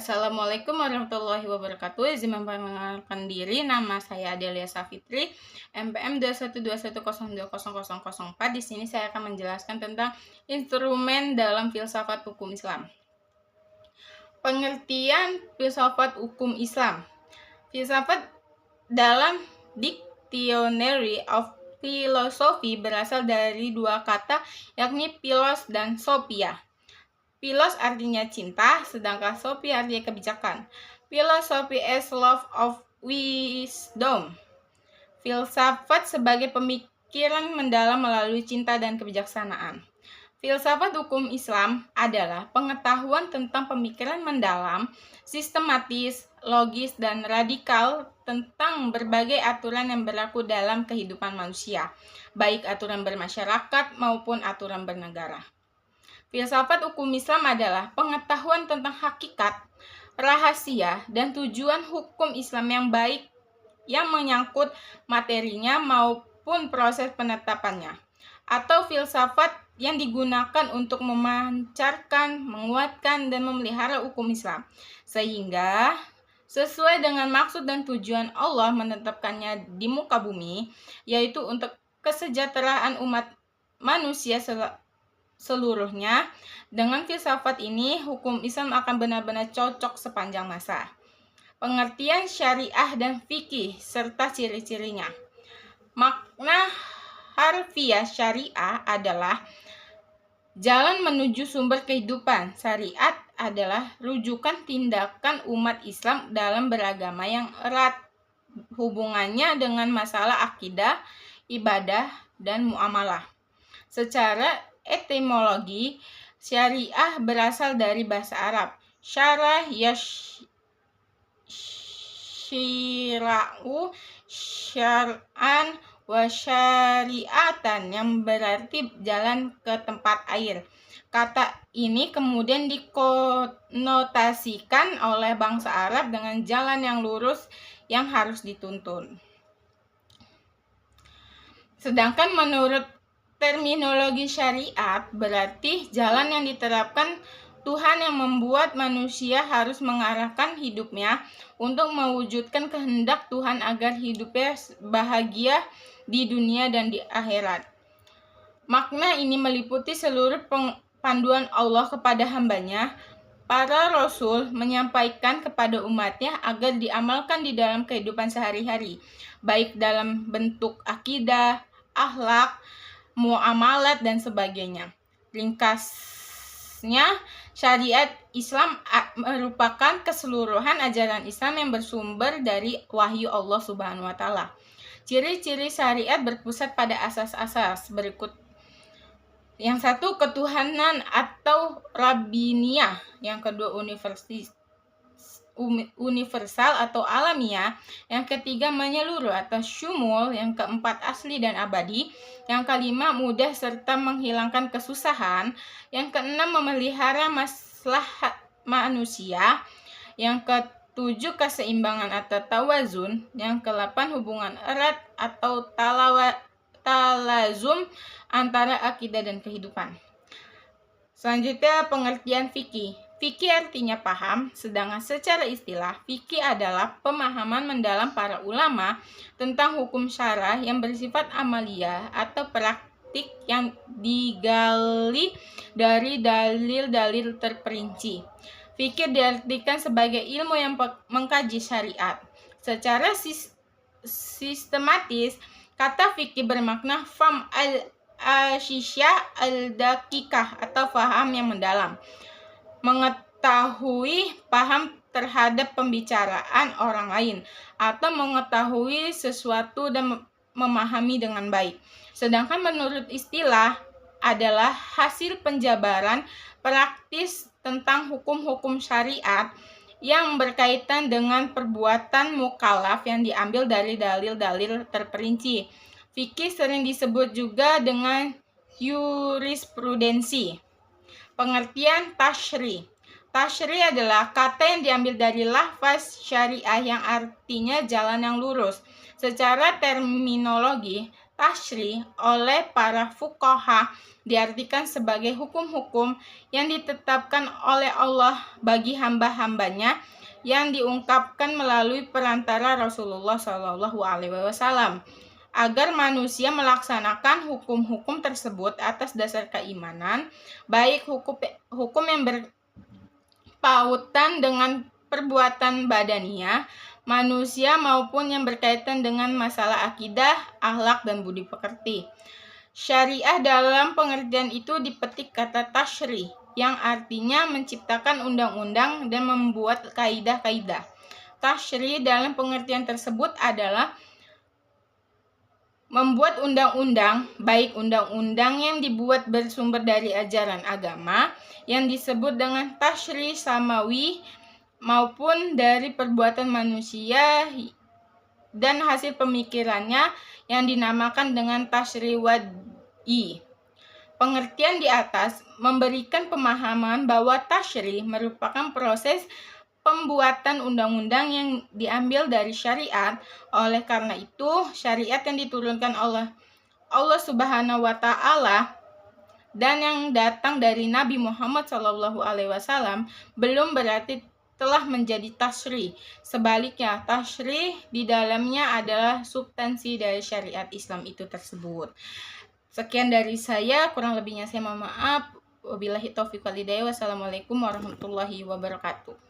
Assalamualaikum warahmatullahi wabarakatuh. Izin memperkenalkan diri, nama saya Adelia Safitri, MPM 21210200004. Di sini saya akan menjelaskan tentang instrumen dalam filsafat hukum Islam. Pengertian filsafat hukum Islam. Filsafat dalam Dictionary of Philosophy berasal dari dua kata, yakni philos dan sophia. Philos artinya cinta, sedangkan sophia artinya kebijakan. Philosophy is love of wisdom. Filsafat sebagai pemikiran mendalam melalui cinta dan kebijaksanaan. Filsafat hukum Islam adalah pengetahuan tentang pemikiran mendalam, sistematis, logis, dan radikal tentang berbagai aturan yang berlaku dalam kehidupan manusia, baik aturan bermasyarakat maupun aturan bernegara. Filsafat hukum Islam adalah pengetahuan tentang hakikat, rahasia, dan tujuan hukum Islam yang baik yang menyangkut materinya maupun proses penetapannya, atau filsafat yang digunakan untuk memancarkan, menguatkan, dan memelihara hukum Islam, sehingga sesuai dengan maksud dan tujuan Allah menetapkannya di muka bumi, yaitu untuk kesejahteraan umat manusia seluruhnya. Dengan filsafat ini, hukum Islam akan benar-benar cocok sepanjang masa. Pengertian syariah dan fikih serta ciri-cirinya. Makna harfiah syariah adalah jalan menuju sumber kehidupan. Syariat adalah rujukan tindakan umat Islam dalam beragama yang erat hubungannya dengan masalah akidah, ibadah, dan muamalah. Secara etimologi, syariah berasal dari bahasa Arab. Syarah yashira'u syar'an wa syari'atan, yang berarti jalan ke tempat air. Kata ini kemudian dikonotasikan oleh bangsa Arab dengan jalan yang lurus yang harus dituntun. Sedangkan menurut terminologi syariat berarti jalan yang diterapkan Tuhan yang membuat manusia harus mengarahkan hidupnya untuk mewujudkan kehendak Tuhan agar hidupnya bahagia di dunia dan di akhirat. Makna ini meliputi seluruh panduan Allah kepada hambanya. Para Rasul menyampaikan kepada umatnya agar diamalkan di dalam kehidupan sehari-hari, baik dalam bentuk akidah, akhlak, muamalat, dan sebagainya. Ringkasnya, syariat Islam merupakan keseluruhan ajaran Islam yang bersumber dari wahyu Allah Subhanahu wa Ta'ala. Ciri-ciri syariat berpusat pada asas-asas berikut. Yang satu, ketuhanan atau rabbiniyah. Yang kedua, universal atau alamiah. Yang ketiga, menyeluruh atau syumul. Yang keempat, asli dan abadi. Yang kelima, mudah serta menghilangkan kesusahan. Yang keenam, memelihara maslahat manusia. Yang ketujuh, keseimbangan atau tawazun. Yang kedelapan, hubungan erat atau talazum antara akidah dan kehidupan. Selanjutnya, pengertian fikih. Fikih artinya paham, sedangkan secara istilah, fikih adalah pemahaman mendalam para ulama tentang hukum syarah yang bersifat amalia atau praktik yang digali dari dalil-dalil terperinci. Fikih diartikan sebagai ilmu yang mengkaji syariat. Secara sistematis, kata fikih bermakna fam al-asyisyah al-dakikah atau faham yang mendalam. Mengetahui paham terhadap pembicaraan orang lain atau mengetahui sesuatu dan memahami dengan baik. Sedangkan menurut istilah adalah hasil penjabaran praktis tentang hukum-hukum syariat yang berkaitan dengan perbuatan mukallaf yang diambil dari dalil-dalil terperinci. Fikih sering disebut juga dengan jurisprudensi. Pengertian tasyri. Tasyri adalah kata yang diambil dari lafaz syariah yang artinya jalan yang lurus. Secara terminologi, Tasyri oleh para fuqaha diartikan sebagai hukum-hukum yang ditetapkan oleh Allah bagi hamba-hambanya yang diungkapkan melalui perantara Rasulullah SAW agar manusia melaksanakan hukum-hukum tersebut atas dasar keimanan, baik hukum yang berpautan dengan perbuatan badaniah manusia maupun yang berkaitan dengan masalah akidah, akhlak, dan budi pekerti. Syariah dalam pengertian itu dipetik kata tasyri, yang artinya menciptakan undang-undang dan membuat kaidah-kaidah. Tasyri dalam pengertian tersebut adalah membuat undang-undang, baik undang-undang yang dibuat bersumber dari ajaran agama yang disebut dengan tasyri samawi maupun dari perbuatan manusia dan hasil pemikirannya yang dinamakan dengan tasyri wad'i. Pengertian di atas memberikan pemahaman bahwa tasyri merupakan proses pembuatan undang-undang yang diambil dari syariat. Oleh karena itu, syariat yang diturunkan oleh Allah Subhanahu wa Ta'ala dan yang datang dari Nabi Muhammad SAW belum berarti telah menjadi tasyri. Sebaliknya, tasyri di dalamnya adalah substansi dari syariat Islam itu tersebut. Sekian dari saya, kurang lebihnya saya mohon maaf. Wabillahi taufiq wal hidayah. Wassalamualaikum warahmatullahi wabarakatuh.